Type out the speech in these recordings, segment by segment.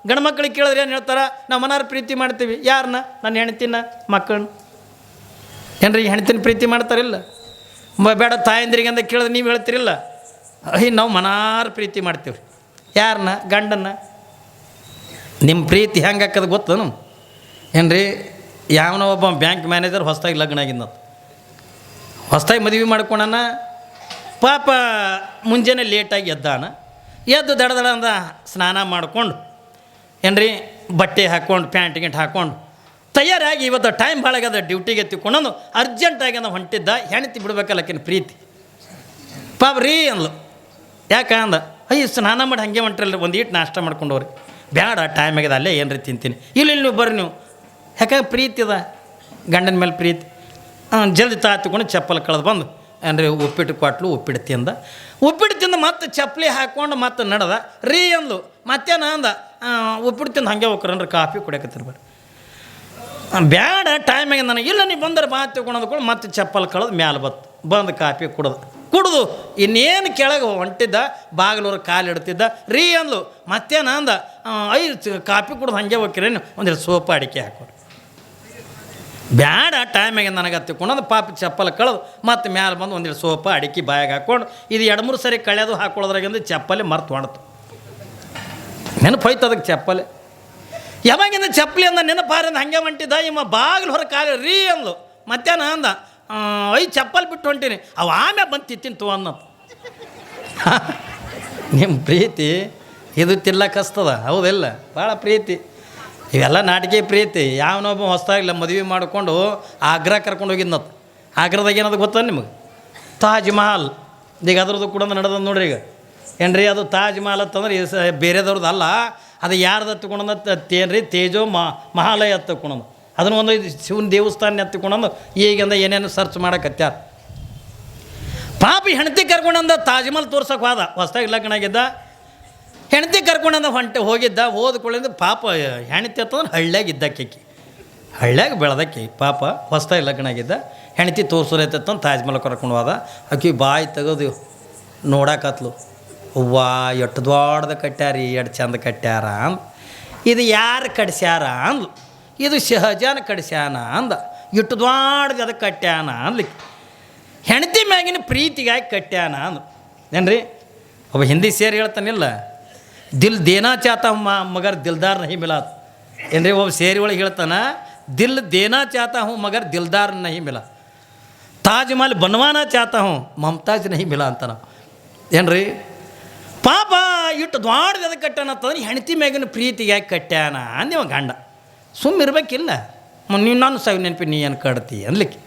ಗಂಡು ಮಕ್ಳಿಗೆ ಕೇಳಿದ್ರೆ ಏನು ಹೇಳ್ತಾರೆ, ನಾವು ಮನಾರ ಪ್ರೀತಿ ಮಾಡ್ತೀವಿ. ಯಾರನ್ನ? ನನ್ನ ಹೆಣ್ತಿನ, ಮಕ್ಕಳನ್ನ. ಏನ್ರಿ ಹೆಣ್ತಿನ ಪ್ರೀತಿ ಮಾಡ್ತಾರಿಲ್ಲ? ಬೇಡ ತಾಯಂದ್ರಿಗೆ ಅಂತ ಕೇಳಿದ್ರೆ ನೀವು ಹೇಳ್ತೀರಿಲ್ಲ, ನಾವು ಮನಾರ ಪ್ರೀತಿ ಮಾಡ್ತೀವಿ. ಯಾರನ್ನ? ಗಂಡನ್ನ. ನಿಮ್ಮ ಪ್ರೀತಿ ಹೆಂಗೆ ಹಾಕೋದು ಗೊತ್ತನು? ಏನ್ರಿ ಯಾವನೋ ಒಬ್ಬ ಬ್ಯಾಂಕ್ ಮ್ಯಾನೇಜರ್ ಹೊಸ್ದಾಗಿ ಲಗ್ನ ಆಗಿದ್ದ, ಹೊಸ್ದಾಗಿ ಮದುವೆ ಮಾಡ್ಕೊಳನ. ಪಾಪ ಮುಂಜಾನೆ ಲೇಟಾಗಿ ಎದ್ದಾನ. ಎದ್ದು ದಡ ಅಂದ ಸ್ನಾನ ಮಾಡ್ಕೊಂಡು ಏನ್ರಿ ಬಟ್ಟೆ ಹಾಕ್ಕೊಂಡು ಪ್ಯಾಂಟ್ ಗಿಂಟ್ ಹಾಕ್ಕೊಂಡು ತಯಾರಾಗಿ ಇವತ್ತು ಟೈಮ್ ಭಾಳಾಗದ ಡ್ಯೂಟಿಗೆ ಎತ್ತಿಕೊಂಡು ಅರ್ಜೆಂಟಾಗಿ ನಾವು ಹೊಂಟಿದ್ದ. ಹೆಣ್ತಿ ಬಿಡ್ಬೇಕಲ್ಲಕ್ಕಿನ ಪ್ರೀತಿ. ಪಾಪ ರೀ ಅಂದ್ಲು. ಯಾಕೆ ಅಂದ, ಅಯ್ಯ ಸ್ನಾನ ಮಾಡಿ ಹಾಗೆ ಹೊಂಟ್ರಲ್ಲ, ಒಂದು ಈಟು ನಾಷ್ಟ ಮಾಡ್ಕೊಂಡವ್ರಿ. ಬೇಡ ಟೈಮ್ ಆಗ್ಯದ, ಅಲ್ಲೇ ಏನ್ರಿ ತಿಂತೀನಿ. ಇಲ್ಲಿ ನೀವು ಬರ್ರಿ ನೀವು. ಯಾಕಂದ್ರೆ ಪ್ರೀತಿ ಅದ, ಗಂಡನ ಮೇಲೆ ಪ್ರೀತಿ. ಜಲ್ದಿ ತಾತ್ಕೊಂಡು ಚಪ್ಪಲ್ ಕಳೆದು ಬಂದು ಅಂದರೆ ಉಪ್ಪಿಟ್ಟು ಕೊಟ್ಲು. ಉಪ್ಪಿಟ್ಟು ತಿಂದು ಮತ್ತೆ ಚಪ್ಪಲಿ ಹಾಕ್ಕೊಂಡು ಮತ್ತೆ ನಡೆದ. ರೀ ಅಂದ್ಲು. ಮತ್ತೇನ ಅಂದ, ಉಪ್ಪಿಟ್ಟು ತಿಂದು ಹಾಗೆ ಹೋಗ್ರನ್ರಿ, ಕಾಫಿ ಕುಡಿಯಕತ್ತಿರ್ಬಾರ್ದು. ಬೇಡ ಟೈಮ್ ಆಗಿ ನನಗೆ. ಇಲ್ಲ ನೀವು ಬಂದ್ರೆ ಬಾ ತಿಳ್ಕೊಂಡು ಮತ್ತೆ ಚಪ್ಪಲ್ ಕಳೆದು ಮ್ಯಾಲೆ ಬಂದು ಕಾಫಿ ಕುಡ್ದು ಇನ್ನೇನು ಕೆಳಗೆ ಹೊಂಟಿದ್ದ. ಬಾಗಿಲವ್ರ ಕಾಲು ಇಡ್ತಿದ್ದ. ರೀ ಅಂದ್ಲು. ಮತ್ತೇನ ಅಂದ, ಕಾಫಿ ಕುಡ್ದು ಹಾಗೆ ಹೋಗ್ಕಿರೇನು, ಒಂದಿಷ್ಟು ಸೋಪ ಅಡಿಕೆ ಹಾಕೋರು. ಬ್ಯಾಡ ಟೈಮ್ ಆಗಿ ನನಗೆ ಹತ್ತಿಕೊಂಡು ಪಾಪ ಚಪ್ಪಲ್ ಕಳೆದು ಮತ್ತೆ ಮ್ಯಾಲೆ ಬಂದು ಒಂದಿಷ್ಟು ಸೋಪ ಅಡಿಕೆ ಬಾಯಾಗ ಹಾಕ್ಕೊಂಡು ಇದು 2-3 ಸರಿ ಕಳೆಯೋದು ಹಾಕೊಳ್ಳೋದ್ರಾಗಿಂದ ಚಪ್ಪಲಿ ಮರ್ತು ಹೊಣ್ತು. ನೆನಪು ಹೋಯ್ತು ಅದಕ್ಕೆ ಚಪ್ಪಲಿ. ಯಾವಾಗಿಂದ ಚಪ್ಪಲಿ ಅಂದ ನೆನಪಾರಿಂದ ಹಾಗೆ ಹೊಂಟಿದ್ದ. ಇಮ್ಮ ಬಾಗಿಲು ಹೊರ ಕಾಲ ರೀ ಅಂದ್ಲು. ಮತ್ತೇನ ಅಂದ, ಚಪ್ಪಲ್ ಬಿಟ್ಟು ಹೊಂಟೀನಿ. ಅವು ಆಮೇಲೆ ಬಂದು ತಿತ್ತೀನಿ ತೋ ಅನ್ನೋ. ನಿಮ್ಮ ಪ್ರೀತಿ ಇದು ತಿಲ್ಲಕ್ಕಸ್ತದ, ಹೌದಿಲ್ಲ? ಭಾಳ ಪ್ರೀತಿ. ಇವೆಲ್ಲ ನಾಟಕೀಯ ಪ್ರೀತಿ. ಯಾವನೊಬ್ಬ ಹೊಸ್ದಾಗಿಲ್ಲ ಮದುವೆ ಮಾಡಿಕೊಂಡು ಆಗ್ರಾ ಕರ್ಕೊಂಡು ಹೋಗಿದ್ನತ್ತು. ಆಗ್ರಾದಾಗ ಏನದು ಗೊತ್ತ ನಿಮಗೆ? ತಾಜ್ ಮಹಲ್. ಈಗ ಅದ್ರದ್ದು ಕೂಡ ನಡೆದ ನೋಡ್ರಿ. ಈಗ ಏನ್ರಿ ಅದು ತಾಜ್ ಮಹಲ್ ಅಂತಂದ್ರೆ ಬೇರೆದವ್ರದ್ದು ಅಲ್ಲ, ಅದು ಯಾರ್ದು ಹತ್ಕೊಂಡಂದು ತೇನ್ರಿ ತೇಜೋ ಮಹಾಲಯ ಹತ್ಕೊಂಡಂದು. ಅದನ್ನು ಒಂದು ಶಿವನ ದೇವಸ್ಥಾನ ಹತ್ಕೊಂಡಂದು ಈಗಿಂದ ಏನೇನು ಸರ್ಚ್ ಮಾಡಕತ್ಯಾರ. ಪಾಪ ಹೆಂಡತಿ ಕರ್ಕೊಂಡಂದ ತಾಜ್ ಮಹಲ್ ತೋರ್ಸಕ್ಕೆ ಹೋದ. ಹೊಸ್ದಾಗಿ ಲಗ್ನಾಗಿದ್ದ. ಹೆಂಡತಿ ಕರ್ಕೊಂಡಂದ ಹೋಗಿದ್ದ. ಹೋದ್ಕೊಳ್ಳಿಂದ ಪಾಪ ಹೆಂಡತಿ ಅಂತಂದ್ರೆ ಹಳ್ಳ್ಯಾಗ ಇದ್ದಕ್ಕೆ, ಹಳ್ಳ್ಯಾಗ ಬೆಳೆದಕ್ಕೆ. ಪಾಪ ಹೊಸ್ದಾಗಿ ಲಗ್ನಾಗಿದ್ದ. ಹೆಂಡತಿ ತೋರ್ಸೋರೈತಂತ ತಾಜ್ ಮಹಲ್ ಕರ್ಕೊಂಡು ಹೋದ. ಆಕಿ ಬಾಯಿ ತೆಗೆದು ನೋಡಾಕತ್ಲು. ಅವ್ವ ಎಷ್ಟು ದೊಡ್ಡದು ಕಟ್ಟ್ಯಾರಿ, ಎಷ್ಟು ಚಂದ ಕಟ್ಟ್ಯಾರ ಅಂದ. ಇದು ಯಾರು ಕಟ್ಸ್ಯಾರ ಅಂದ್ಲು. ಇದು ಶಹಜಾನ್ ಕಟ್ಸ್ಯಾನ ಅಂದ. ಇಟ್ಟು ದೊಡ್ಡದು ಅದಕ್ಕೆ ಕಟ್ಟ್ಯಾನ ಅಂದ್ಲಿಕ್ಕೆ. ಹೆಂಡತಿ ಮ್ಯಾಗಿನ ಪ್ರೀತಿಗಾಗಿ ಕಟ್ಟ್ಯಾನ ಅಂದು. ಏನ್ರಿ ಒಬ್ಬ ಹಿಂದಿ ಸೇರಿ ಹೇಳ್ತಾನಿಲ್ಲ, ದಿಲ್ ದೇನಾ ಚಾತ ಹೂँ ಮಗರ್ ದಿಲ್ದಾರ್ ನಹಿ ಮಿಲಾತ್. ಏನ್ರಿ ಒಬ್ಬ ಸೇರಿ ಒಳಗೆ ಹೇಳ್ತಾನ, ದಿಲ್ ದೇನಾ ಚಾತ ಹೂँ ಮಗರ್ ದಿಲ್ದಾರ್ ನಹಿ ಮಿಲಾ. ತಾಜ್ ಮಹಲ್ ಬನ್ವಾನ ಚಾತ ಹೂँ ಮಮತಾಜ್ ನಹಿ ಮಿಲಾ ಅಂತ ನಾವು. ಏನ್ರಿ ಪಾಪ ಇಟ್ಟು ದೊಡ್ಡದು ಅದಕ್ಕೆ ಕಟ್ಟಾನತ್ತಂದ್ರೆ ಹೆಂಡತಿ ಮ್ಯಾಗಿನ ಪ್ರೀತಿಗಾಗಿ ಕಟ್ಟ್ಯಾನ ಅಂದಿವ ಗಂಡ. ಸುಮ್ಮಿರ್ಬೇಕಿಲ್ಲ. ನೀವು ನಾನು ಸವಿ ನೆನಪಿ ನೀ ಏನು ಕಟ್ತಿ ಅನ್ಲಿಕ್ಕೆ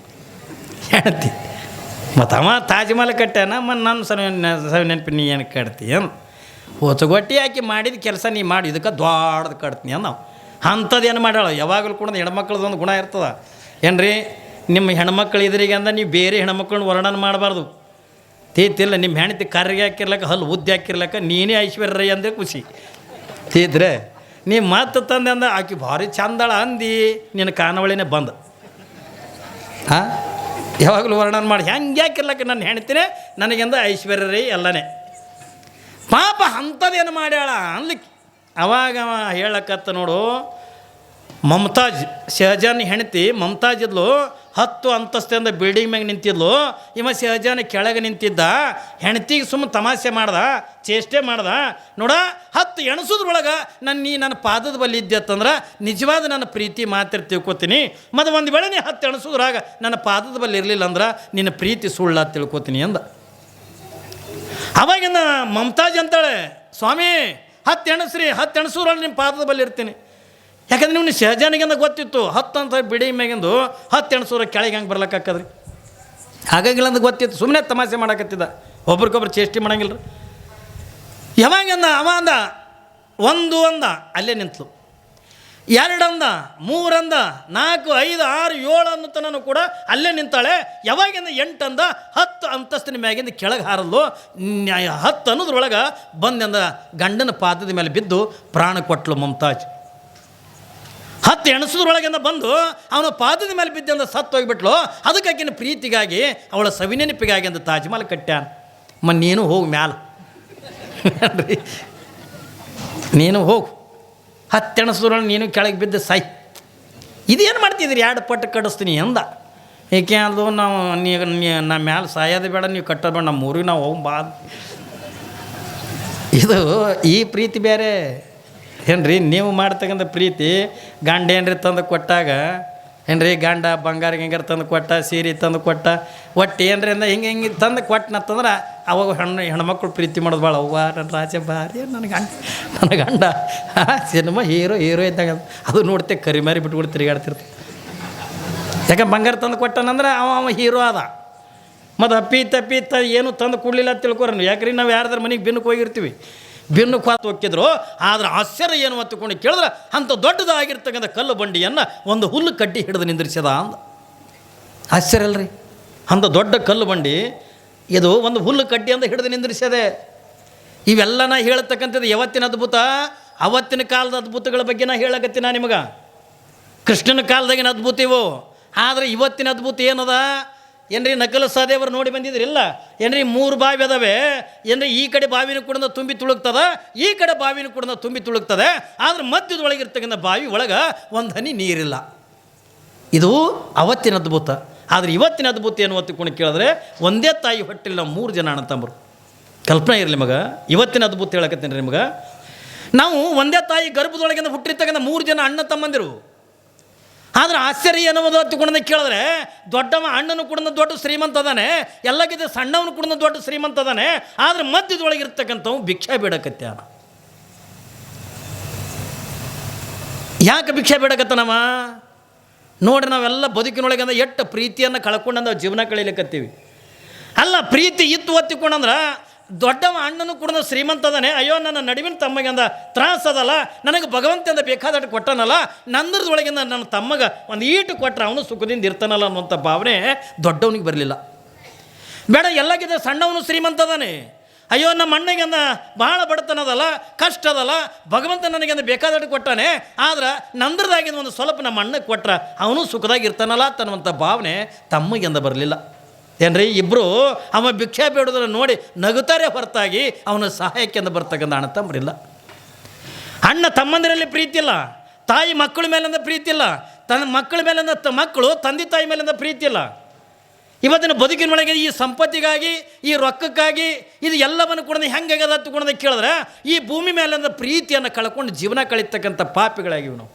ಹೆಂಡತಿ. ಮತ್ತು ಅವ ತಾಜ್ ಮಹಲ್ ಕಟ್ಟ್ಯಾನ, ನಾನು ಸವಿ ನೆನಪಿ ನೀ ಏನು ಕಟ್ತಿ ಅಂದು. ಹೊಸಗೊಟ್ಟಿ ಹಾಕಿ ಮಾಡಿದ ಕೆಲಸ ನೀ ಮಾಡಿ ಇದಕ್ಕೆ ದೊಡ್ಡದು ಕಟ್ತೀನಿ ಅಂದ ನಾವು. ಅಂಥದ್ದು ಏನು ಮಾಡ್ಯಾಳ. ಯಾವಾಗಲೂ ಕೂಡ ಹೆಣ್ಮಕ್ಳದೊಂದು ಗುಣ ಇರ್ತದೆ. ಏನ್ರಿ ನಿಮ್ಮ ಹೆಣ್ಮಕ್ಳು ಇದ್ರಿಗೆ ಅಂದ ನೀವು ಬೇರೆ ಹೆಣ್ಮಕ್ಳನ್ನ ವರ್ಣನೆ ಮಾಡಬಾರ್ದು. ತೀತಿಲ್ಲ. ನಿಮ್ಮ ಹೆಂಡತಿ ಕರ್ರಿಗೆ ಹಾಕಿರ್ಲಕ್ಕ, ಹಲ್ಲು ಉದ್ದಿ ಹಾಕಿರ್ಲಕ್ಕ, ನೀನೇ ಐಶ್ವರ್ಯ ರೈ ಅಂದರೆ ಖುಷಿ ತೀದ್ರೆ. ನೀ ಮತ್ತೆ ತಂದೆ ಅಂದ ಆಕಿ ಭಾರಿ ಚಂದಳ ಅಂದು ನಿನ್ನ ಕಾನವಳಿನೇ ಬಂದು ಯಾವಾಗಲೂ ವರ್ಣನೆ ಮಾಡಿ ಹೆಂಗೆ ಹಾಕಿರ್ಲಕ್ಕ ನನ್ನ ಹೆಣ್ತಿನೇ ನನಗೆಂದ ಐಶ್ವರ್ಯ ರೈ ಎಲ್ಲನೇ. ಪಾಪ ಅಂಥದ್ದೇನು ಮಾಡ್ಯಾಳ ಅನ್ಲಿಕ್ಕೆ. ಅವಾಗ ಅವ ಹೇಳಕತ್ತ ನೋಡು, ಮಮತಾಜ್ ಶಹಜಾನ್ ಹೆಂಡತಿ ಮಮತಾಜ್ ಇದ್ಲು. 10 ಅಂತಸ್ತಿಂದ ಬಿಲ್ಡಿಂಗ್ ಮ್ಯಾಗ ನಿಂತಿದ್ಲು. ಇವ ಶಹಜಾನ್ ಕೆಳಗೆ ನಿಂತಿದ್ದ. ಹೆಂಡತಿಗೆ ಸುಮ್ಮನೆ ತಮಾಷೆ ಮಾಡ್ದ, ಚೇಷ್ಟೆ ಮಾಡ್ದ. ನೋಡ 10 ಎಣಸೋದ್ರೊಳಗೆ ನನ್ನ ಪಾದದ ಬಲ್ಲಿ ಇದ್ದತ್ತಂದ್ರೆ ನಿಜವಾದ ನನ್ನ ಪ್ರೀತಿ ಮಾತ್ರ ತಿಳ್ಕೊತೀನಿ. ಮತ್ತು ಒಂದು ವೇಳೆ ನೀ 10 ಎಣಸೋದ್ರಾಗ ನನ್ನ ಪಾದದ ಬಲ್ಲಿ ಇರಲಿಲ್ಲ ಅಂದ್ರೆ ನಿನ್ನ ಪ್ರೀತಿ ಸುಳ್ಳ ತಿಳ್ಕೊತೀನಿ ಅಂದ. ಅವಾಗಿಂದ ಮಮತಾಜ್ ಅಂತಾಳೆ, ಸ್ವಾಮಿ 10 ಎಣಸ್ರಿ, 10 ಎಣಸೂರಲ್ಲಿ ನಿಮ್ಮ ಪಾದದ ಬಲ್ಲಿ ಇರ್ತೀನಿ. ಯಾಕಂದ್ರೆ ನೀವು ಶಹಜಾನಿಗಿಂದ ಗೊತ್ತಿತ್ತು 10 ಅಂತ ಬಿಡಿ ಮ್ಯಾಗಿಂದು 10 ಎಣಸೂರ ಕೆಳಗೆ ಹಂಗೆ ಬರ್ಲಕ್ಕಾಕದ್ರಿ. ಹಾಗಾಗಿಲ್ಲ ಅಂತ ಗೊತ್ತಿತ್ತು. ಸುಮ್ಮನೆ ತಮಾಷೆ ಮಾಡಕತ್ತಿದ್ದ, ಒಬ್ರಿಗೊಬ್ರು ಚೇಷ್ಟೆ ಮಾಡಂಗಿಲ್ಲ ರೀ. ಯಾವಾಗಿಂದ ಅವ ಅಂದ 1 ಅಂದ, ಅಲ್ಲೇ ನಿಂತಲು. 2 ಅಂದ, 3 ಅಂದ, 4, 5, 6, 7 ಅನ್ನುತ್ತಾನು ಕೂಡ ಅಲ್ಲೇ ನಿಂತಾಳೆ. ಯಾವಾಗಿಂದ 8 ಅಂದ, 10 ಅಂತಸ್ತಿನ ಮ್ಯಾಗಿಂದ ಕೆಳಗೆ ಹಾರಲ್ಲು. 10 ಅನ್ನೋದ್ರೊಳಗೆ ಬಂದಂದ ಗಂಡನ ಪಾದದ ಮೇಲೆ ಬಿದ್ದು ಪ್ರಾಣ ಕೊಟ್ಟಳು ಮಮತಾಜ್. 10 ಎಣಸೋದ್ರೊಳಗಿಂದ ಬಂದು ಅವನ ಪಾದದ ಮೇಲೆ ಬಿದ್ದಂದ ಸತ್ತು ಹೋಗಿಬಿಟ್ಲು. ಅದಕ್ಕೆ ಆಕಿನ ಪ್ರೀತಿಗಾಗಿ ಅವಳ ಸವಿನೆನಪಿಗಾಗಿ ಅಂದ ತಾಜ್ ಮಹಲ್ ಕಟ್ಟ್ಯಾನ. ನೀನು ಹೋಗು ಮ್ಯಾಲ, ನೀನು ಹೋಗು. 10 ನೀನು ಕೆಳಗೆ ಬಿದ್ದು ಸಾಯ್. ಇದೇನು ಮಾಡ್ತಿದ್ದೀರಿ? 2 ಪಟ್ಟು ಕಡಿಸ್ತೀನಿ ಅಂದ. ಏಕೆ ಅದು ನಾವು ನಾ ಮ್ಯಾಲೆ ಸಾಯೋದು ಬೇಡ, ನೀವು ಕಟ್ಟೋದು ಬೇಡ, ನಮ್ಮ ಊರಿಗೆ ನಾವು ಹೋಗಿ ಬಾ. ಇದು ಈ ಪ್ರೀತಿ ಬೇರೆ ಏನ್ರಿ. ನೀವು ಮಾಡ್ತಕ್ಕಂಥ ಪ್ರೀತಿ ಗಂಡ ಏನ್ರಿ ತಂದು ಕೊಟ್ಟಾಗ ಏನ್ರಿ, ಗಂಡ ಬಂಗಾರ ಗಿಂಗಾರ ತಂದು ಕೊಟ್ಟ, ಸೀರೆ ತಂದು ಕೊಟ್ಟ, ಒಟ್ಟು ಏನ್ರಿ ಅಂದ ಹಿಂಗೆ ತಂದು ಕೊಟ್ಟನತ್ತಂದ್ರೆ ಅವಾಗ ಹೆಣ್ಮಕ್ಳು ಪ್ರೀತಿ ಮಾಡೋದು ಭಾಳ. ಅವ್ವ ನನ್ನ ರಾಜ ಭಾರಿ, ನನ್ನ ಗಂಡ ಸಿನಿಮಾ ಹೀರೋ ಇದ್ದಾಗ ಅದು ನೋಡ್ತೆ ಕರಿಮಾರಿ ಬಿಟ್ಬಿಟ್ಟು ತಿರುಗಾಡ್ತಿರ್ತ. ಯಾಕೆ ಬಂಗಾರ ತಂದು ಕೊಟ್ಟನಂದ್ರೆ ಅವ ಹೀರೋ ಅದ. ಮತ್ತು ಅಪ್ಪಿ ಏನು ತಂದು ಕೊಡಲಿಲ್ಲ ಅಂತ ತಿಳ್ಕೊರನು. ಯಾಕ್ರಿ ನಾವು ಯಾರ್ದಾರ ಮನೆಗೆ ಬಿನ್ನಕ್ಕೆ ಹೋಗಿರ್ತೀವಿ, ಬಿನ್ನಕ್ಕೆ ಹೊತ್ತು ಹೋಗಿದ್ರು. ಆದ್ರೆ ಆಶ್ಚರ್ಯ ಏನು ಹೊತ್ತುಕೊಂಡು ಕೇಳಿದ್ರೆ ಅಂಥ ದೊಡ್ಡದಾಗಿರ್ತಕ್ಕಂಥ ಕಲ್ಲು ಬಂಡಿಯನ್ನು ಒಂದು ಹುಲ್ಲು ಕಡ್ಡಿ ಹಿಡಿದು ನಿಂದ್ರಿಸ್ಯದ ಅಂದ. ಆಶ್ಚರ್ಯ ಅಲ್ರಿ? ಅಂಥ ದೊಡ್ಡ ಕಲ್ಲು ಬಂಡಿ ಇದು ಒಂದು ಹುಲ್ಲು ಕಡ್ಡಿ ಅಂತ ಹಿಡಿದು ನಿಂದ್ರಿಸ್ಯದೆ. ಇವೆಲ್ಲ ನಾ ಹೇಳ್ತಕ್ಕಂಥದ್ದು ಯಾವತ್ತಿನ ಅದ್ಭುತ, ಅವತ್ತಿನ ಕಾಲದ ಅದ್ಭುತಗಳ ಬಗ್ಗೆ ನಾ ಹೇಳಕತ್ತೀನಿ ನಿಮಗೆ. ಕೃಷ್ಣನ ಕಾಲದಾಗಿನ ಅದ್ಭುತ ಇವು. ಆದರೆ ಇವತ್ತಿನ ಅದ್ಭುತ ಏನದ ಏನ್ರಿ? ನಕಲು ಸಹದೇವರು ನೋಡಿ ಬಂದಿದ್ರಿಲ್ಲ ಏನ್ರಿ? 3 ಬಾವಿ ಅದಾವೆ ಏನ್ರಿ? ಈ ಕಡೆ ಬಾವಿನ ಕೂಡ ತುಂಬಿ ತುಳುಕ್ತದ, ಈ ಕಡೆ ಬಾವಿನ ಕೂಡ ತುಂಬಿ ತುಳುಕ್ತದೆ. ಆದರೆ ಮಧ್ಯದೊಳಗಿರ್ತಕ್ಕಂಥ ಬಾವಿ ಒಳಗೆ ಒಂದು ಹನಿ ನೀರಿಲ್ಲ. ಇದು ಅವತ್ತಿನ ಅದ್ಭುತ. ಆದರೆ ಇವತ್ತಿನ ಅದ್ಭುತ ಏನು ಹೊತ್ತುಕೊಂಡು ಕೇಳಿದ್ರೆ ಒಂದೇ ತಾಯಿ ಹೊಟ್ಟಿಲ್ಲ 3 ಜನ ಅಣ್ಣ ತಮ್ಮರು. ಕಲ್ಪನೆ ಇರಲಿ ಮಗ. ಇವತ್ತಿನ ಅದ್ಭುತ ಹೇಳಕತ್ತೀನಿ ರೀ ನಿಮಗೆ. ನಾವು ಒಂದೇ ತಾಯಿ ಗರ್ಭದೊಳಗಿಂದ ಹುಟ್ಟಿರ್ತಕ್ಕಂಥ 3 ಜನ ಅಣ್ಣ ತಮ್ಮಂದಿರು. ಆದರೆ ಆಶ್ಚರ್ಯ ಏನೋದು ಹತ್ತುಕೊಂಡ ಕೇಳಿದ್ರೆ ದೊಡ್ಡವ ಅಣ್ಣನು ಕೂಡ ದೊಡ್ಡ ಶ್ರೀಮಂತ ಅದಾನೆ, ಎಲ್ಲಕ್ಕಿಂತ ಸಣ್ಣವನು ಕೂಡ ದೊಡ್ಡ ಶ್ರೀಮಂತ ಅದಾನೆ. ಆದರೆ ಮಧ್ಯದೊಳಗಿರ್ತಕ್ಕಂಥವು ಭಿಕ್ಷೆ ಬೇಡಕತ್ತಾನ. ಯಾಕೆ ಭಿಕ್ಷೆ ಬೇಡಕತ್ತಾನವ? ನೋಡ್ರಿ, ನಾವೆಲ್ಲ ಬದುಕಿನೊಳಗೆ ಅಂದ್ರೆ ಎಷ್ಟು ಪ್ರೀತಿಯನ್ನು ಕಳ್ಕೊಂಡು ನಾವು ಜೀವನ ಕಳೀಲಿಕ್ಕತ್ತೀವಿ. ಅಲ್ಲ, ಪ್ರೀತಿ ಇತ್ತು ಒತ್ತಿಕೊಂಡಂದ್ರೆ ದೊಡ್ಡವ ಅಣ್ಣನು ಕೂಡ ಶ್ರೀಮಂತ ಅದಾನೆ, ಅಯ್ಯೋ ನನ್ನ ನಡುವಿನ ತಮ್ಮಗೆ ಅಂದ ತ್ರಾಸ ಅದಲ್ಲ, ನನಗೆ ಭಗವಂತಂದ ಬೇಕಾದಟ್ಟು ಕೊಟ್ಟನಲ್ಲ, ನಂದ್ರದೊಳಗಿಂದ ನನ್ನ ತಮ್ಮಗೆ ಒಂದು ಈಟು ಕೊಟ್ಟರೆ ಅವನು ಸುಖದಿಂದ ಇರ್ತಾನಲ್ಲ ಅನ್ನುವಂಥ ಭಾವನೆ ದೊಡ್ಡವನಿಗೆ ಬರಲಿಲ್ಲ. ಬೇಡ, ಎಲ್ಲಕ್ಕಿಂತ ಸಣ್ಣವನು ಶ್ರೀಮಂತ ಅದಾನೆ, ಅಯ್ಯೋ ನಮ್ಮ ಅಣ್ಣಗೆ ಅಂದ ಭಾಳ ಬಡತನದಲ್ಲ, ಕಷ್ಟ ಅದಲ್ಲ, ಭಗವಂತ ನನಗೆ ಅಂದ ಬೇಕಾದಟ್ಟು ಕೊಟ್ಟಾನೆ, ಆದ್ರೆ ನಂದ್ರದಾಗಿಂದ ಒಂದು ಸ್ವಲ್ಪ ನಮ್ಮ ಅಣ್ಣಗೆ ಕೊಟ್ರೆ ಅವನು ಸುಖದಾಗಿರ್ತಾನಲ್ಲ ಅನ್ನುವಂಥ ಭಾವನೆ ತಮ್ಮಗೆ ಬರಲಿಲ್ಲ. ಏನ್ರಿ, ಇಬ್ಬರು ಅವ ಭಿಕ್ಷೆ ಬೇಡೋದನ್ನು ನೋಡಿ ನಗುತ್ತಾರೆ ಹೊರತಾಗಿ ಅವನ ಸಹಾಯಕ್ಕೆಂದು ಬರ್ತಕ್ಕಂಥ ಅಣ್ಣ ತಮ್ಮರಿಲ್ಲ. ಅಣ್ಣ ತಮ್ಮಂದಿರಲ್ಲಿ ಪ್ರೀತಿ ಇಲ್ಲ, ತಾಯಿ ಮಕ್ಕಳ ಮೇಲಿಂದ ಪ್ರೀತಿ ಇಲ್ಲ, ತನ್ನ ಮಕ್ಕಳ ಮೇಲಿಂದ ಮಕ್ಕಳು ತಂದೆ ತಾಯಿ ಮೇಲಿಂದ ಪ್ರೀತಿ ಇಲ್ಲ. ಇವತ್ತಿನ ಬದುಕಿನೊಳಗೆ ಈ ಸಂಪತ್ತಿಗಾಗಿ, ಈ ರೊಕ್ಕಕ್ಕಾಗಿ ಇದು ಎಲ್ಲವನ್ನು ಕೂಡ ಹೆಂಗಾಗದ ಹತ್ತುಕೊಂಡ ಕೇಳಿದ್ರೆ ಈ ಭೂಮಿ ಮೇಲಿಂದ ಪ್ರೀತಿಯನ್ನು ಕಳ್ಕೊಂಡು ಜೀವನ ಕಳೀತಕ್ಕಂಥ ಪಾಪಿಗಳಾಗಿವಿ ನಾವು.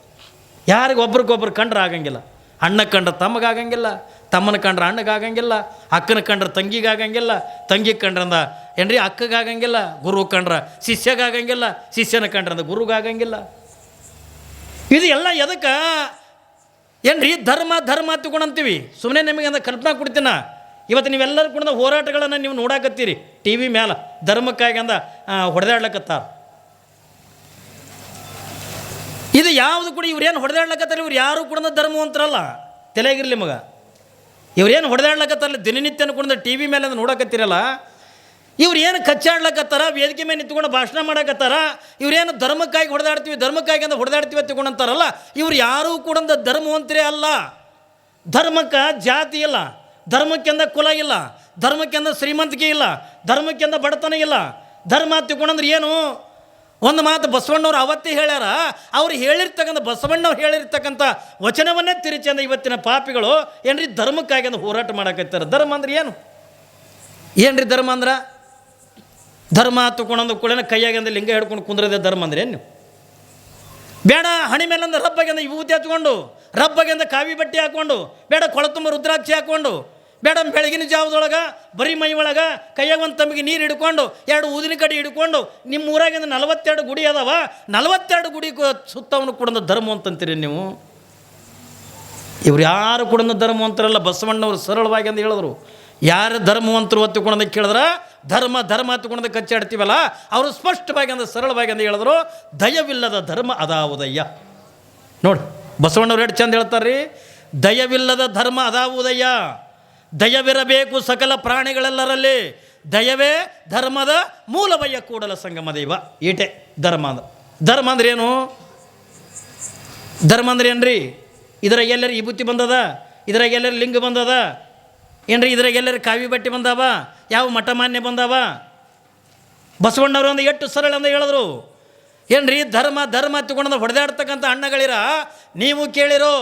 ಯಾರಿಗೊಬ್ರಿಗೊಬ್ರು ಕಂಡ್ರೆ ಆಗಂಗಿಲ್ಲ. ಅಣ್ಣ ಕಂಡ್ರೆ ತಮ್ಮಗಾಗಂಗಿಲ್ಲ, ತಮ್ಮನ ಕಂಡ್ರೆ ಅಣ್ಣಗಾಗಂಗಿಲ್ಲ, ಅಕ್ಕನ ಕಂಡ್ರೆ ತಂಗಿಗಾಗಂಗಿಲ್ಲ, ತಂಗಿ ಕಂಡ್ರಂದ ಏನ್ರಿ ಅಕ್ಕಗಾಗಂಗಿಲ್ಲ, ಗುರು ಕಂಡ್ರೆ ಶಿಷ್ಯಗಾಗಂಗಿಲ್ಲ, ಶಿಷ್ಯನ ಕಂಡ್ರಂದ ಗುರುಗಾಗಂಗಿಲ್ಲ. ಇದು ಎಲ್ಲ ಎದಕ್ಕೆ ಏನ್ರಿ? ಧರ್ಮ ಹತ್ತುಕೊಂಡಂತೀವಿ. ಸುಮ್ಮನೆ ನಿಮಗೆ ಅಂದ ಕಲ್ಪನಾ ಕೊಡ್ತೀನ. ಇವತ್ತು ನೀವೆಲ್ಲರೂ ಕೂಡ ಹೋರಾಟಗಳನ್ನು ನೀವು ನೋಡಾಕತ್ತೀರಿ ಟಿ ವಿ ಮೇಲೆ. ಧರ್ಮಕ್ಕಾಗಿ ಅಂದ ಹೊಡೆದಾಡ್ಲಕತ್ತಾರ. ಇದು ಯಾವುದು ಕೂಡ ಇವ್ರೇನು ಹೊಡೆದಾಡ್ಲಕತ್ತಾರ, ಇವ್ರು ಯಾರು ಕೂಡ ಧರ್ಮವಂತರಲ್ಲ. ತಲೆಯಾಗಿರಲಿ ಮಗ. ಇವ್ರೇನು ಹೊಡೆದಾಡ್ಲಕತ್ತಾರಲ್ಲ, ದಿನನಿತ್ಯನ ಕೂಡ ಟಿ ವಿ ಮೇಲೆ ನೋಡಕತ್ತೀರಲ್ಲ, ಇವ್ರು ಏನು ಕಚ್ಚಾಡ್ಲಕತ್ತಾರ, ವೇದಿಕೆ ಮೇಲೆ ನಿಂತ್ಕೊಂಡು ಭಾಷಣ ಮಾಡಕತ್ತಾರ, ಇವ್ರೇನು ಧರ್ಮಕ್ಕಾಗಿ ಧರ್ಮಕ್ಕಾಗಿ ಅಂತ ಹೊಡೆದಾಡ್ತೀವಿ ತಗೊಂಡಂತಾರಲ್ಲ, ಇವ್ರು ಯಾರೂ ಕೂಡ ಧರ್ಮವಂತರೇ ಅಲ್ಲ. ಧರ್ಮಕ್ಕೆ ಜಾತಿ ಇಲ್ಲ, ಧರ್ಮಕ್ಕೆಂದ ಕುಲ ಇಲ್ಲ, ಧರ್ಮಕ್ಕೆಂದ ಶ್ರೀಮಂತಿಕೆ ಇಲ್ಲ, ಧರ್ಮಕ್ಕೆಂದ ಬಡತನ ಇಲ್ಲ. ಧರ್ಮ ತಿಳ್ಕೊಂಡ್ರೆ ಏನು? ಒಂದು ಮಾತು ಬಸವಣ್ಣವ್ರು ಅವತ್ತೇ ಹೇಳ್ಯಾರ. ಅವ್ರು ಬಸವಣ್ಣವ್ರು ಹೇಳಿರ್ತಕ್ಕಂಥ ವಚನವನ್ನೇ ತಿರುಚಂದ ಇವತ್ತಿನ ಪಾಪಿಗಳು ಏನ್ರಿ ಧರ್ಮಕ್ಕಾಗಿ ಅಂದ್ರೆ ಹೋರಾಟ ಮಾಡಕತ್ತಾರೆ. ಧರ್ಮ ಅಂದ್ರೆ ಏನು? ಏನ್ರಿ ಧರ್ಮ ಅಂದ್ರೆ? ಧರ್ಮ ತಗೊಂಡು ಕೂಡ ಕೈಯಾಗಿಂದ ಲಿಂಗ ಹಿಡ್ಕೊಂಡು ಕುಂದ್ರದೆ ಧರ್ಮ ಅಂದ್ರೆ ಏನು? ಬೇಡ, ಹಣಿ ಮೇಲಿಂದ ರಬ್ಬಗಿಂದ ವಿಭೂತಿ ಹಚ್ಕೊಂಡು, ರಬ್ಬಗಿಂದ ಕಾವಿ ಬಟ್ಟೆ ಹಾಕ್ಕೊಂಡು, ಬೇಡ ಕೊಳತುಂಬ ರುದ್ರಾಕ್ಷಿ ಹಾಕ್ಕೊಂಡು, ಬೇಡ ಬೆಳಗಿನ ಜಾವದೊಳಗೆ ಬರೀ ಮೈ ಒಳಗೆ ಕೈಯಾಗ ಒಂದು ತಮ್ಮಿಗೆ ನೀರು ಹಿಡ್ಕೊಂಡು 2 ಊದಿನ ಕಡೆ ಹಿಡ್ಕೊಂಡು ನಿಮ್ಮ ಊರಾಗಿಂದ 42 ಗುಡಿ ಅದಾವ, 42 ಗುಡಿ ಸುತ್ತವನು ಕೂಡ ಧರ್ಮ ಅಂತಂತೀರಿ ನೀವು. ಇವ್ರು ಯಾರು ಕೂಡ ಧರ್ಮವಂತರಲ್ಲ. ಬಸವಣ್ಣವ್ರು ಸರಳವಾಗಿ ಅಂತ ಹೇಳಿದ್ರು. ಯಾರು ಧರ್ಮವಂತರು ಹೊತ್ತುಕೊಂಡ ಕೇಳಿದ್ರೆ ಧರ್ಮ ಹತ್ತುಕೊಂಡ ಕಚ್ಚಾಡ್ತೀವಲ್ಲ, ಅವರು ಸ್ಪಷ್ಟವಾಗಿ ಅಂದ್ರೆ ಸರಳವಾಗಿ ಅಂತ ಹೇಳಿದ್ರು, ದಯವಿಲ್ಲದ ಧರ್ಮ ಅದಾವುದಯ್ಯ. ನೋಡಿ ಬಸವಣ್ಣವ್ರು ಎಷ್ಟು ಚಂದ ಹೇಳ್ತಾರೆ ರೀ. ದಯವಿಲ್ಲದ ಧರ್ಮ ಅದಾವುದಯ್ಯ, ದಯವಿರಬೇಕು ಸಕಲ ಪ್ರಾಣಿಗಳೆಲ್ಲರಲ್ಲಿ, ದಯವೇ ಧರ್ಮದ ಮೂಲವಯ್ಯ ಕೂಡಲ ಸಂಗಮ ದೈವ. ಈಟೆ ಧರ್ಮ ಅಂದ್ರೆ. ಧರ್ಮ ಅಂದ್ರೆ ಏನು? ಧರ್ಮ ಅಂದ್ರೆ ಏನ್ರಿ? ಇದ್ರಾಗ ಎಲ್ಲರೂ ವಿಭೂತಿ ಬಂದದ, ಇದ್ರಾಗ ಎಲ್ಲರೂ ಲಿಂಗ ಬಂದದ ಏನ್ರಿ? ಇದ್ರಾಗ ಎಲ್ಲರೂ ಕಾವಿ ಬಟ್ಟೆ ಬಂದಾವ, ಯಾವ ಮಠಮಾನ್ಯ ಬಂದಾವ? ಬಸವಣ್ಣವರು ಒಂದು ಎಷ್ಟು ಸರಳ ಅಂತ ಹೇಳಿದ್ರು. ಏನ್ರಿ ಧರ್ಮ ಧರ್ಮ ತಿಳ್ಕೊಂಡ್ರೆ ಹೊಡೆದಾಡ್ತಕ್ಕಂಥ ಅಣ್ಣಗಳಿರ ನೀವು ಕೇಳಿರೋ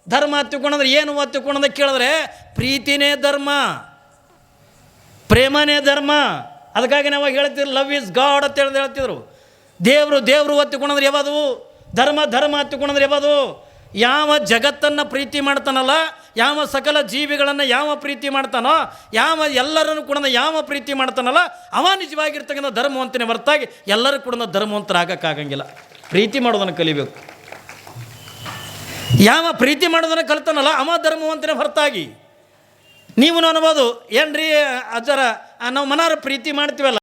ಧರ್ಮ ತಿಳ್ಕೊಂಡ್ರೆ ಏನು ತಿಳ್ಕೊಂಡ್ರೆ ಕೇಳಿದ್ರೆ ಪ್ರೀತಿನೇ ಧರ್ಮ, ಪ್ರೇಮನೇ ಧರ್ಮ. ಅದಕ್ಕಾಗಿ ನಾವು ಹೇಳ್ತಿದ್ರು ಲವ್ ಈಸ್ ಗಾಡ್ ಅಂತ ಹೇಳ್ತಿದ್ರು. ದೇವರು ಒತ್ತಿಕೊಂಡ್ರೆ ಯಾವುದು ಧರ್ಮ, ಧರ್ಮ ಹತ್ತಿಕೊಂಡ್ರೆ ಯಾವುದು ಯಾವ ಜಗತ್ತನ್ನು ಪ್ರೀತಿ ಮಾಡ್ತಾನಲ್ಲ, ಯಾವ ಸಕಲ ಜೀವಿಗಳನ್ನು ಯಾವ ಪ್ರೀತಿ ಮಾಡ್ತಾನೋ, ಯಾವ ಎಲ್ಲರನ್ನು ಕೂಡ ಯಾವ ಪ್ರೀತಿ ಮಾಡ್ತಾನಲ್ಲ ಅವ ನಿಜವಾಗಿರ್ತಕ್ಕಂಥ ಧರ್ಮವಂತನೇ ಹೊರತಾಗಿ ಎಲ್ಲರೂ ಕೂಡ ಧರ್ಮವಂತರಾಗಕ್ಕಾಗಂಗಿಲ್ಲ. ಪ್ರೀತಿ ಮಾಡೋದನ್ನು ಕಲಿಬೇಕು. ಯಾವ ಪ್ರೀತಿ ಮಾಡೋದನ್ನು ಕಲ್ತಾನಲ್ಲ ಅವ ಧರ್ಮವಂತನೇ ಹೊರತಾಗಿ ನೀವು ಅನ್ಬೋದು ಏನ್ರಿ ಅಜ್ಜರ ನಾವು ಮನಾರ ಪ್ರೀತಿ ಮಾಡ್ತೀವಲ್ಲ